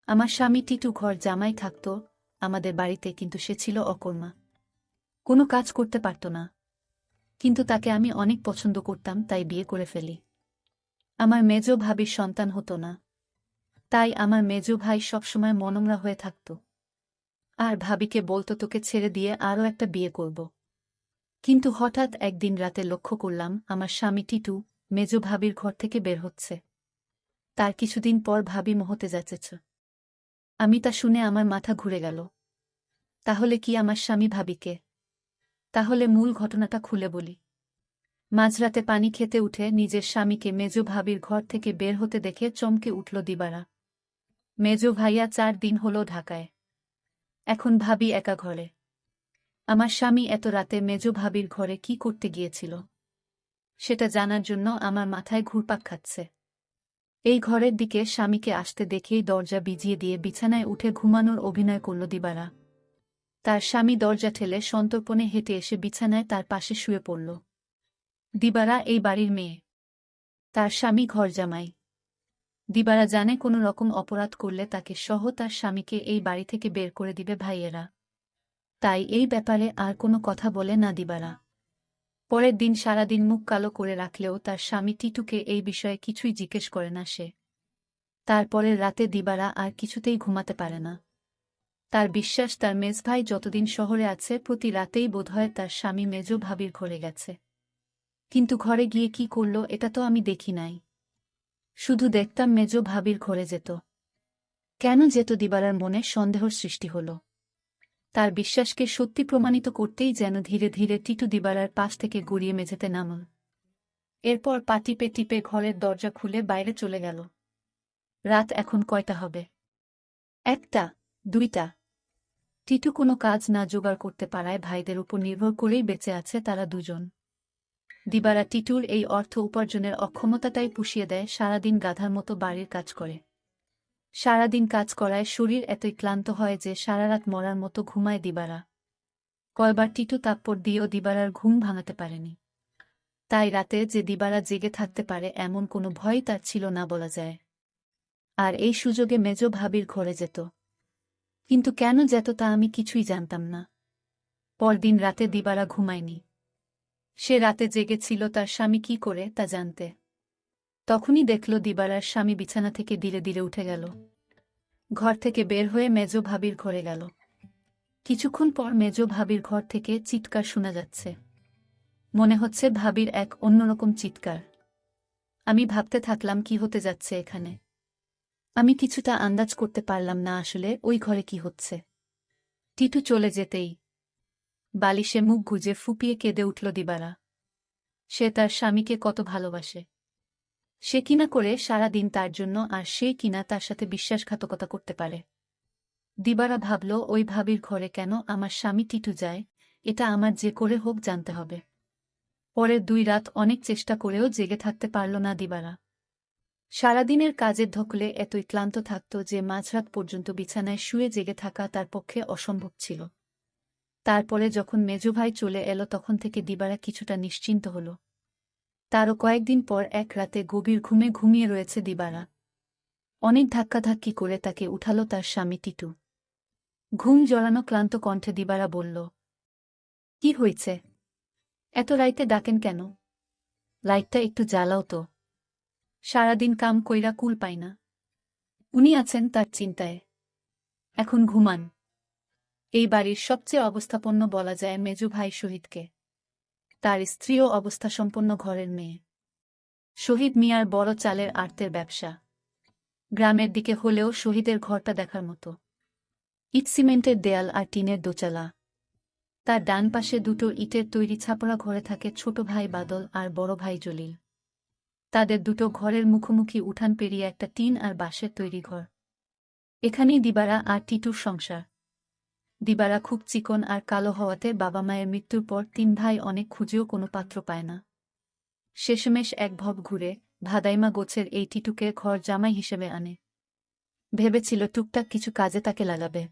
আমার স্বামী টিটু ঘর জামাই থাকত আমাদের বাড়িতে, কিন্তু সে ছিল অকর্মা। কোনো কাজ করতে পারত না। কিন্তু তাকে আমি অনেক পছন্দ করতাম, তাই বিয়ে করে ফেলি। আমার মেজ ভাবির সন্তান হতো না, তাই আমার মেজ ভাই সবসময় মনমরা হয়ে থাকত আর ভাবিকে বলতো তোকে ছেড়ে দিয়ে আরও একটা বিয়ে করব। কিন্তু হঠাৎ একদিন রাতে লক্ষ্য করলাম আমার স্বামী টিটু মেজ ভাবির ঘর থেকে বের হচ্ছে। তার কিছুদিন পর ভাবি মহতে যাচ্ছে। আমি তা শুনে আমার মাথা ঘুরে গেল। তাহলে কি আমার স্বামী ভাবিকে? তাহলে মূল ঘটনাটা খুলে বলি। মাঝরাতে পানি খেতে উঠে নিজের স্বামীকে মেজ ভাবির ঘর থেকে বের হতে দেখে চমকে উঠল দিবারা। মেজ ভাইয়া 4 দিন হলো ঢাকায়। এখন ভাবি একা ঘরে। আমার স্বামী এত রাতে মেজ ভাবির ঘরে কি করতে গিয়েছিল সেটা জানার জন্য আমার মাথায় ঘুরপাক খাচ্ছে। এই ঘরের দিকে স্বামীকে আসতে দেখেই দরজা ভিজিয়ে দিয়ে বিছানায় উঠে ঘুমানোর অভিনয় করল দিবারা। তার স্বামী দরজা ঠেলে সন্তর্পণে হেঁটে এসে বিছানায় তার পাশে শুয়ে পড়ল। দিবারা এই বাড়ির মেয়ে, তার স্বামী ঘরজামাই। দিবারা জানে কোনো রকম অপরাধ করলে তাকে সহ তার স্বামীকে এই বাড়ি থেকে বের করে দিবে ভাইয়েরা। তাই এই ব্যাপারে আর কোনো কথা বলে না দিবারা। পরের দিন সারাদিন মুখ কালো করে রাখলেও তার স্বামী টিটুকে এই বিষয়ে কিছুই জিজ্ঞেস করে না সে। তারপরের রাতে দিবারা আর কিছুতেই ঘুমাতে পারে না। তার বিশ্বাস তার মেজভাই যতদিন শহরে আছে প্রতি রাতেই বোধহয় তার স্বামী মেজ ভাবির ঘরে গেছে। কিন্তু ঘরে গিয়ে কি করল এটা তো আমি দেখি নাই। শুধু দেখতাম মেজ ভাবির ঘরে যেত। কেন যেত দিবারার মনে সন্দেহর সৃষ্টি হল। তার বিশ্বাসকে সত্যি প্রমাণিত করতেই যেন ধীরে ধীরে টিটু দিবারার পাশ থেকে গড়িয়ে মেঝেতে নামল। এরপর পা টিপে টিপে ঘরের দরজা খুলে বাইরে চলে গেল। রাত এখন কয়টা হবে? 1টা, 2টা। টিটু কোনো কাজ না জোগাড় করতে পারায় ভাইদের উপর নির্ভর করেই বেঁচে আছে তারা দুজন। দিবারা টিটুর এই অর্থ উপার্জনের অক্ষমতাটাই পুষিয়ে দেয়, সারাদিন গাধার মতো বাড়ির কাজ করে। সারাদিন কাজ করায় শরীর এতই ক্লান্ত হয় যে সারারাত মরার মতো ঘুমায় দিবারা। কয়বার টিটু তাপ্পড় দিয়েও দিবারার ঘুম ভাঙাতে পারেনি। তাই রাতে যে দিবারা জেগে থাকতে পারে এমন কোনো ভয় তার ছিল না বলা যায়। আর এই সুযোগে মেজ ভাবির ঘরে যেত। কিন্তু কেন যেত তা আমি কিছুই জানতাম না। পরদিন রাতে দিবারা ঘুমায়নি। সে রাতে জেগেছিল তার স্বামী কি করে তা জানতে। তখনই দেখল দিবারার স্বামী বিছানা থেকে ধীরে ধীরে উঠে গেল। ঘর থেকে বের হয়ে মেজ ভাবির ঘরে গেল। কিছুক্ষণ পর মেজ ভাবির ঘর থেকে চিৎকার শোনা যাচ্ছে। মনে হচ্ছে ভাবির এক অন্যরকম চিৎকার। আমি ভাবতে থাকলাম কি হতে যাচ্ছে এখানে। আমি কিছুটা আন্দাজ করতে পারলাম না আসলে ওই ঘরে কি হচ্ছে। টিটু চলে যেতেই বালিশে মুখ গুজে ফুপিয়ে কেঁদে উঠল দিবারা। সে তার স্বামীকে কত ভালোবাসে। সে কিনা করে সারাদিন তার জন্য, আর সে কিনা তার সাথে বিশ্বাসঘাতকতা করতে পারে। দিবারা ভাবল ওই ভাবির ঘরে কেন আমার স্বামী টিটু যায়, এটা আমার যে করে হোক জানতে হবে। পরের 2 রাত অনেক চেষ্টা করেও জেগে থাকতে পারল না দিবারা। সারাদিনের কাজের ধকলে এতই ক্লান্ত থাকত যে মাঝরাত পর্যন্ত বিছানায় শুয়ে জেগে থাকা তার পক্ষে অসম্ভব ছিল। তারপরে যখন মেজভাই চলে এলো তখন থেকে দিবারা কিছুটা নিশ্চিন্ত হল। তারও কয়েকদিন পর এক রাতে গভীর ঘুমে ঘুমিয়ে রয়েছে দিবারা। অনেক ধাক্কাধাক্কি করে তাকে উঠালো তার স্বামী টিটু। ঘুম জড়ানো ক্লান্ত কণ্ঠে দিবারা বলল, কি হয়েছে? এত রাইতে ডাকেন কেন? লাইটটা একটু জ্বালাও তো। সারাদিন কাম কইরা কুল পাই না। উনি আছেন তার চিন্তায়। এখন ঘুমান। এই বাড়ির সবচেয়ে অবস্থাপন্ন বলা যায় মেজু ভাই শহীদকে। তার স্ত্রীও অবস্থাসম্পন্ন ঘরের মেয়ে। শহীদ মিয়ার বড় চালের আড়তের ব্যবসা। গ্রামের দিকে হলেও শহীদের ঘরটা দেখার মতো। ইট সিমেন্টের দেয়াল আর টিনের দোচালা। তার ডান পাশে 2টো ইটের তৈরি ছাপড়া ঘরে থাকে ছোট ভাই বাদল আর বড় ভাই জলিল। তাদের 2টো ঘরের মুখোমুখি উঠান পেরিয়ে একটা টিন আর বাঁশের তৈরি ঘর। এখানেই দিবারা আর টিটুর সংসার। দিবারা খুব চিকন আর কালো হওয়াতে বাবা মায়ের মৃত্যুর পর 3 ভাই অনেক খুঁজেও কোনো পাত্র পায় না। শেষমেশ এক ভব ঘুরে ভাদাইমা গোছের এই টিটুকে ঘর জামাই হিসেবে আনে। ভেবেছিল টুকটাক কিছু কাজে তাকে লাগাবে।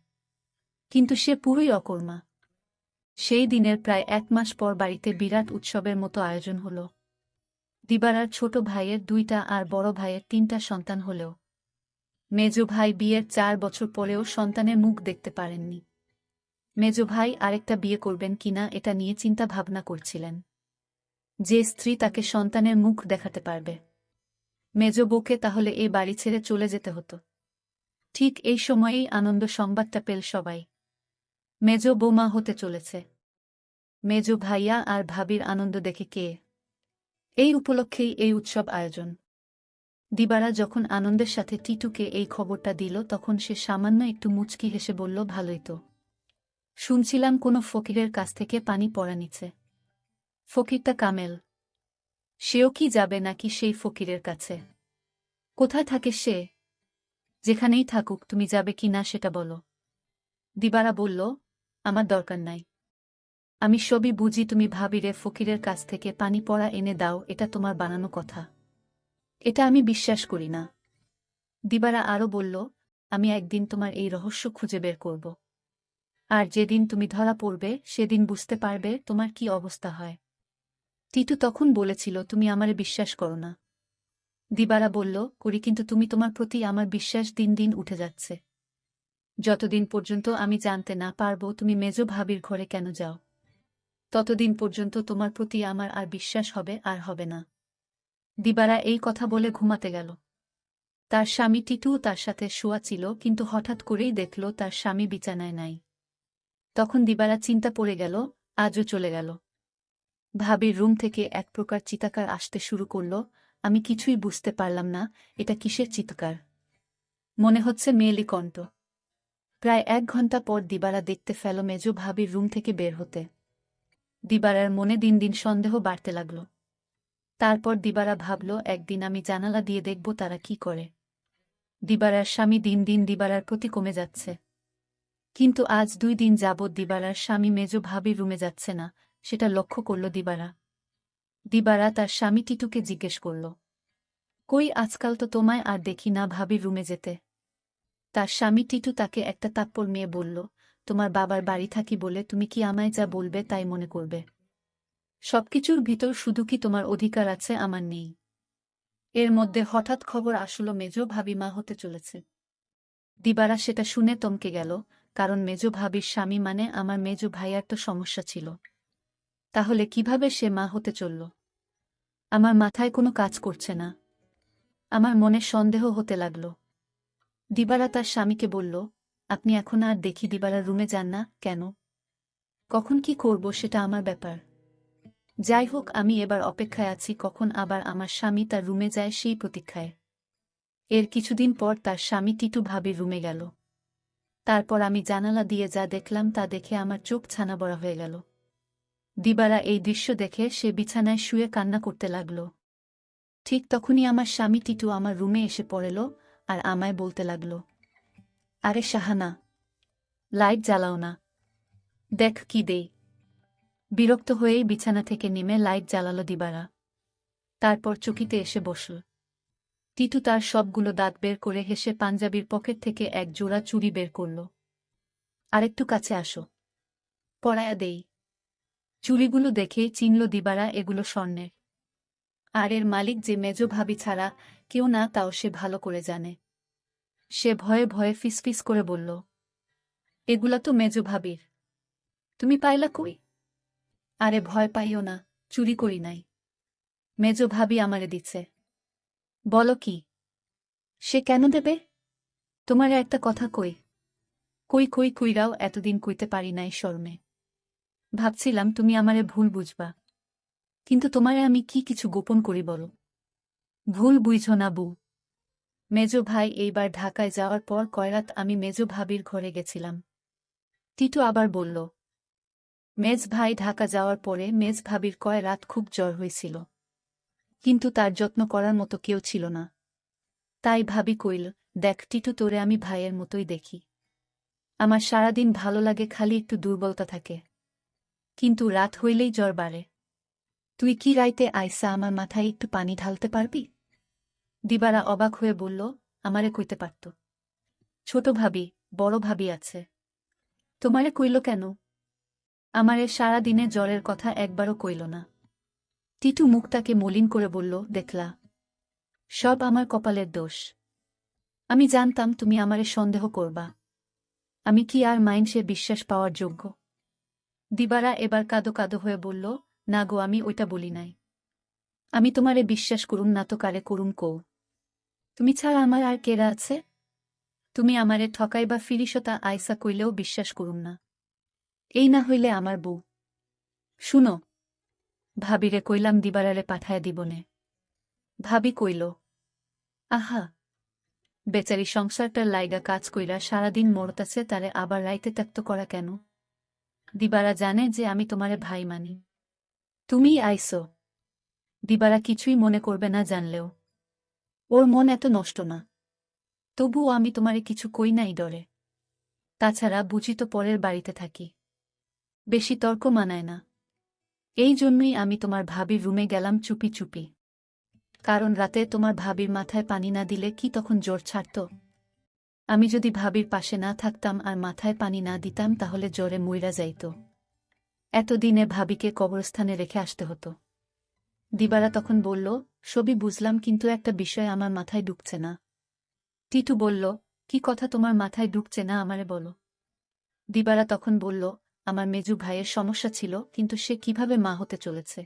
কিন্তু সে পুরোই অকর্মা। সেই দিনের প্রায় 1 মাস পর বাড়িতে বিরাট উৎসবের মতো আয়োজন হল। দিবারার ছোট ভাইয়ের 2টা আর বড় ভাইয়ের 3টা সন্তান হলেও মেজ ভাই বিয়ের 4 বছর পরেও সন্তানের মুখ দেখতে পারেননি। মেজ ভাই আরেকটা বিয়ে করবেন কিনা এটা নিয়ে চিন্তা ভাবনা করছিলেন। যে স্ত্রী তাকে সন্তানের মুখ দেখাতে পারবে, মেজ বউকে তাহলে এই বাড়ি ছেড়ে চলে যেতে হতো। ঠিক এই সময়েই আনন্দ সংবাদটা পেল সবাই। মেজ বৌমা হতে চলেছে। মেজ ভাইয়া আর ভাবির আনন্দ দেখে কে। এই উপলক্ষেই এই উৎসব আয়োজন। দিবারা যখন আনন্দের সাথে টিটুকে এই খবরটা দিল তখন সে সামান্য একটু মুচকি হেসে বলল, ভালোই তো। শুনছিলাম কোনো ফকিরের কাছ থেকে পানি পড়া নিচ্ছে। ফকিরটা কামেল। সেও কি যাবে নাকি সেই ফকিরের কাছে? কোথায় থাকে সে? যেখানেই থাকুক, তুমি যাবে কি না সেটা বলো। দিবারা বলল, আমার দরকার নাই। আমি সবই বুঝি, তুমি ভাবিরে ফকিরের কাছ থেকে পানি পড়া এনে দাও, এটা তোমার বানানো কথা। এটা আমি বিশ্বাস করি না। দিবারা আরও বলল, আমি একদিন তোমার এই রহস্য খুঁজে বের করব। আর যেদিন তুমি ধরা পড়বে সেদিন বুঝতে পারবে তোমার কি অবস্থা হয়। টিটু তখন বলেছিল, তুমি আমারে বিশ্বাস করো না। দিবারা বলল, করি, কিন্তু তুমি তোমার প্রতি আমার বিশ্বাস দিন দিন উঠে যাচ্ছে। যতদিন পর্যন্ত আমি জানতে না পারব তুমি মেজ ভাবির ঘরে কেন যাও, ততদিন পর্যন্ত তোমার প্রতি আমার আর বিশ্বাস হবে আর হবে না। দিবারা এই কথা বলে ঘুমাতে গেল। তার স্বামী টিটুও তার সাথে শোয়া ছিল, কিন্তু হঠাৎ করেই দেখল তার স্বামী বিছানায় নাই। তখন দিবারা চিন্তা পড়ে গেল, আজও চলে গেল। ভাবির রুম থেকে এক প্রকার চিৎকার আসতে শুরু করল। আমি কিছুই বুঝতে পারলাম না, এটা কিসের চিৎকার। মনে হচ্ছে মেয়েলি কণ্ঠ। প্রায় 1 ঘণ্টা পর দিবারা দেখতে ফেল মেজ ভাবির রুম থেকে বের হতে। দিবারার মনে দিন দিন সন্দেহ বাড়তে লাগল। তারপর দিবারা ভাবল, একদিন আমি জানালা দিয়ে দেখব তারা কি করে। দিবারার স্বামী দিন দিন দিবারার প্রতি কমে যাচ্ছে। কিন্তু আজ 2 দিন যাবৎ দিবারার স্বামী মেজ ভাবির রুমে যাচ্ছে না, সেটা লক্ষ্য করল দিবারা। দিবারা তার স্বামী টিটুকে জিজ্ঞেস করল, কই, আজকাল তো তোমায় আর দেখি না ভাবির রুমে যেতে। তার স্বামী টিটু তাকে একটা তাপ্পড় মেয়ে বলল, তোমার বাবার বাড়ি থাকি বলে তুমি কি আমায় যা বলবে তাই মনে করবে? সবকিছুর ভিতর শুধু কি তোমার অধিকার আছে, আমার নেই? এর মধ্যে হঠাৎ খবর আসলো মেজ ভাবি মা হতে চলেছে। দিবারা সেটা শুনে থমকে গেল, কারণ মেজ ভাবির স্বামী মানে আমার মেজ ভাইয়ার তো সমস্যা ছিল। তাহলে কিভাবে সে মা হতে চলল? আমার মাথায় কোনো কাজ করছে না। আমার মনে সন্দেহ হতে লাগল। দিবারা তার স্বামীকে বলল, আপনি এখন আর দেখি দিবারার রুমে যান না কেন? কখন কি করব সেটা আমার ব্যাপার। যাই হোক, আমি এবার অপেক্ষায় আছি কখন আবার আমার স্বামী তার রুমে যায় সেই প্রতীক্ষায়। এর কিছুদিন পর তার স্বামী টিটু ভাবির রুমে গেল। তারপর আমি জানালা দিয়ে যা দেখলাম তা দেখে আমার চোখ ছানা বড়া হয়ে গেল। দিবারা এই দৃশ্য দেখে সে বিছানায় শুয়ে কান্না করতে লাগল। ঠিক তখনই আমার স্বামী টিটু আমার রুমে এসে পড়ল আর আমায় বলতে লাগল, আরে শাহানা, লাইট জ্বালাও না, দেখ কি দেই। বিরক্ত হয়েই বিছানা থেকে নেমে লাইট জ্বালালো দিবারা। তারপর চকিতে এসে বসল। টিটু তার সবগুলো দাঁত বের করে হেসে পাঞ্জাবির পকেট থেকে এক জোড়া চুড়ি বের করল। আরেকটু কাছে আসো, পরায়া দেই। চুড়িগুলো দেখে চিনল দিবারা এগুলো স্বর্ণের। আর এর মালিক যে মেজ ভাবি ছাড়া কেউ না, তাও সে ভালো করে জানে। সে ভয়ে ভয়ে ফিসফিস করে বলল, এগুলা তো মেজ ভাবির। তুমি পাইলা কই? আরে ভয় পাইও না, চুরি করি নাই। মেজ ভাবি আমারে দিচ্ছে। বলো কি? সে কেন দেবে? তোমারে একটা কথা কই। কই কই কইরাও এতদিন কইতে পারি নাই শর্মে। ভাবছিলাম তুমি আমারে ভুল বুঝবা, কিন্তু তোমারে আমি কি কিছু গোপন করি বলো? ভুল বুঝো না বউ। মেজ ভাই এইবার ঢাকায় যাওয়ার পর কয়রাত আমি মেজ ভাবির ঘরে গেছিলাম। টিটু আবার বলল, মেজ ভাই ঢাকা যাওয়ার পরে মেজ ভাবির কয় রাত খুব জ্বর হয়েছিল, কিন্তু তার যত্ন করার মতো কেউ ছিল না। তাই ভাবি কইল, দেখ টিটু, তোরে আমি ভাইয়ের মতোই দেখি। আমার সারাদিন ভালো লাগে, খালি একটু দুর্বলতা থাকে, কিন্তু রাত হইলেই জ্বর বাড়ে। তুই কি রাইতে আইসা আমার মাথায় একটু পানি ঢালতে পারবি? দিবারা অবাক হয়ে বলল, আমারে কইতে পারত। ছোট ভাবি, বড় ভাবি আছে, তোমারে কইল কেন? আমারে সারা দিনে জ্বরের কথা একবারও কইল না। টিটু মুখটাকে মলিন করে বলল, দেখলা, সব আমার কপালের দোষ। আমি জানতাম তুমি আমারে সন্দেহ করবা। আমি কি আর মাইনষে বিশ্বাস পাওয়ার যোগ্য? দিবারা এবার কাঁদো কাঁদো হয়ে বলল, না গো, আমি ওইটা বলি নাই। আমি তোমারে বিশ্বাস করুম না তো কারে করুম কও? তুমি ছাড়া আমার আর কেরা আছে? তুমি আমারে ঠকাইবা ফিরিসতা আইসা কইলেও বিশ্বাস করুম না। এই না হইলে আমার বউ। শুনো, ভাবিরে কইলাম দিবারারে পাঠায় দিবনে। ভাবি কইল, আহা, বেচারি সংসারটার লাইগা কাজ কইরা সারাদিন মরতাছে, তারে আবার রাইতে ত্যাক্ত করা কেন? দিবারা জানে যে আমি তোমারে ভাই মানি। তুমিই আইসো। দিবারা কিছুই মনে করবে না জানলেও। ওর মন এত নষ্ট না। তবুও আমি তোমারে কিছু কই নাই ডরে। তাছাড়া বুঝি তো পরের বাড়িতে থাকি। বেশি তর্ক মানায় না। এই জন্যই আমি তোমার ভাবির রুমে গেলাম চুপি চুপি। কারণ রাতে তোমার ভাবির মাথায় পানি না দিলে কি তখন জ্বর ছাড়ত? আমি যদি ভাবির পাশে না থাকতাম আর মাথায় পানি না দিতাম তাহলে জ্বরে মইরা যাইত। এতদিনে ভাবিকে কবরস্থানে রেখে আসতে হতো। দিবারা তখন বলল, সবই বুঝলাম, কিন্তু একটা বিষয় আমার মাথায় ঢুকছে না। টিটু বলল, কি কথা তোমার মাথায় ঢুকছে না আমারে বলো। দিবারা তখন বলল, আমার মেজু ভাইয়ের সমস্যা ছিল, কিন্তু সে কিভাবে মা হতে চলেছে।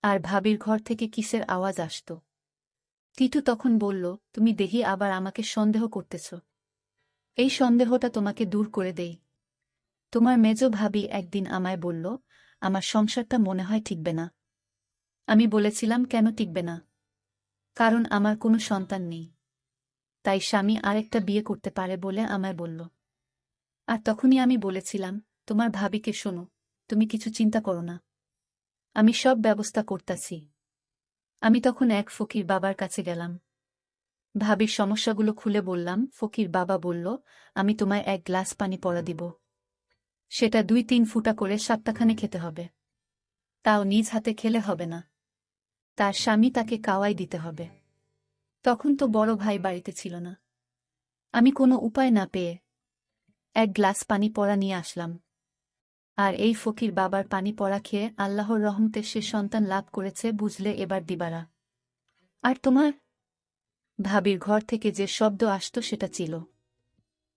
আর ভাবির ঘর থেকে কিসের আওয়াজ আসত। টিটু তখন বলল, তুমি দেখি আবার আমাকে সন্দেহ করতেছ। এই সন্দেহটা তোমাকে দূর করে দেই। তোমার মেজো ভাবি একদিন আমায় বলল, আমার সংসারটা মনে হয় টিকবে না। আমি বলেছিলাম, কেন টিকবে না? কারণ আমার কোনো সন্তান নেই। তাই স্বামী আরেকটা বিয়ে করতে পারে বলে আমায় বলল। আর তখনই আমি বলেছিলাম, তোমার ভাবিকে শোনো, তুমি কিছু চিন্তা করো না, আমি সব ব্যবস্থা করতাছি। আমি তখন এক ফকির বাবার কাছে গেলাম। ভাবির সমস্যাগুলো খুলে বললাম। ফকির বাবা বলল, আমি তোমায় এক গ্লাস পানি পড়া দিব। সেটা 2-3 ফুটা করে সপ্তাহখানে খেতে হবে। তাও নিজ হাতে খেলে হবে না, তার স্বামী তাকে কাওয়াই দিতে হবে। তখন তো বড় ভাই বাড়িতে ছিল না। আমি কোনো উপায় না পেয়ে এক গ্লাস পানি পড়া নিয়ে আসলাম। আর এই ফকির বাবার পানি পড়া খেয়ে আল্লাহর রহমতে সে সন্তান লাভ করেছে, বুঝলে এবার দিবারা। আর তোমার ভাবির ঘর থেকে যে শব্দ আসত সেটা ছিল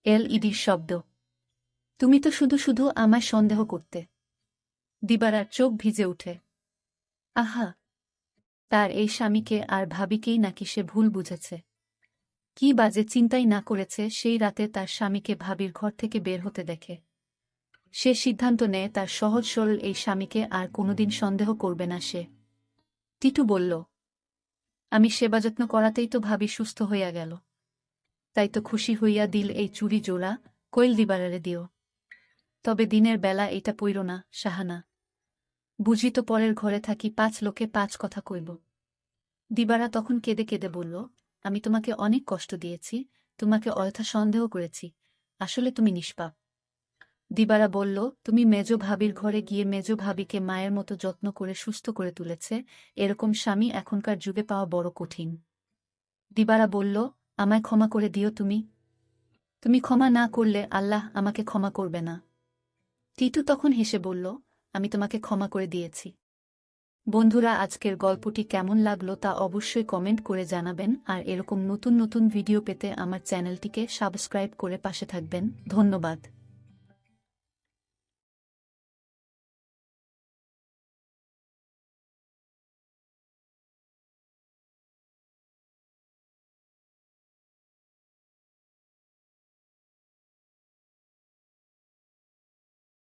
এলইডির শব্দ। তুমি তো শুধু শুধু আমায় সন্দেহ করতে। দিবারার চোখ ভিজে উঠে। আহা, তার এই স্বামীকে আর ভাবিকেই নাকি সে ভুল বুঝেছে। কি বাজে চিন্তাই না করেছে সেই রাতে তার স্বামীকে ভাবির ঘর থেকে বের হতে দেখে। সে সিদ্ধান্ত নেয় তার সহজ সরল এই স্বামীকে আর কোনোদিন সন্দেহ করবে না সে। টিটু বলল, আমি সেবাযত্ন করাতেই তো ভাবি সুস্থ হইয়া গেল। তাই তো খুশি হইয়া দিল এই চুরি জোড়া, কইল দিবারারে দিও। তবে দিনের বেলা এটা পইর না, সাহানা। বুঝি তো পরের ঘরে থাকি, 5 লোকে 5 কথা কইব। দিবারা তখন কেঁদে কেঁদে বলল, আমি তোমাকে অনেক কষ্ট দিয়েছি, তোমাকে অযথা সন্দেহ করেছি, আসলে তুমি নিষ্পাপ। দিবারা বলল, তুমি মেজো ভাবির ঘরে গিয়ে মেজো ভাবিকে মায়ের মতো যত্ন করে সুস্থ করে তুলেছে, এরকম স্বামী এখনকার যুগে পাওয়া বড় কঠিন। দিবারা বলল, আমায় ক্ষমা করে দিও তুমি। তুমি ক্ষমা না করলে আল্লাহ আমাকে ক্ষমা করবে না। টিটু তখন হেসে বলল, আমি তোমাকে ক্ষমা করে দিয়েছি। বন্ধুরা, আজকের গল্পটি কেমন লাগলো তা অবশ্যই কমেন্ট করে জানাবেন, আর এরকম নতুন নতুন ভিডিও পেতে আমার চ্যানেলটিকে সাবস্ক্রাইব করে পাশে থাকবেন। ধন্যবাদ।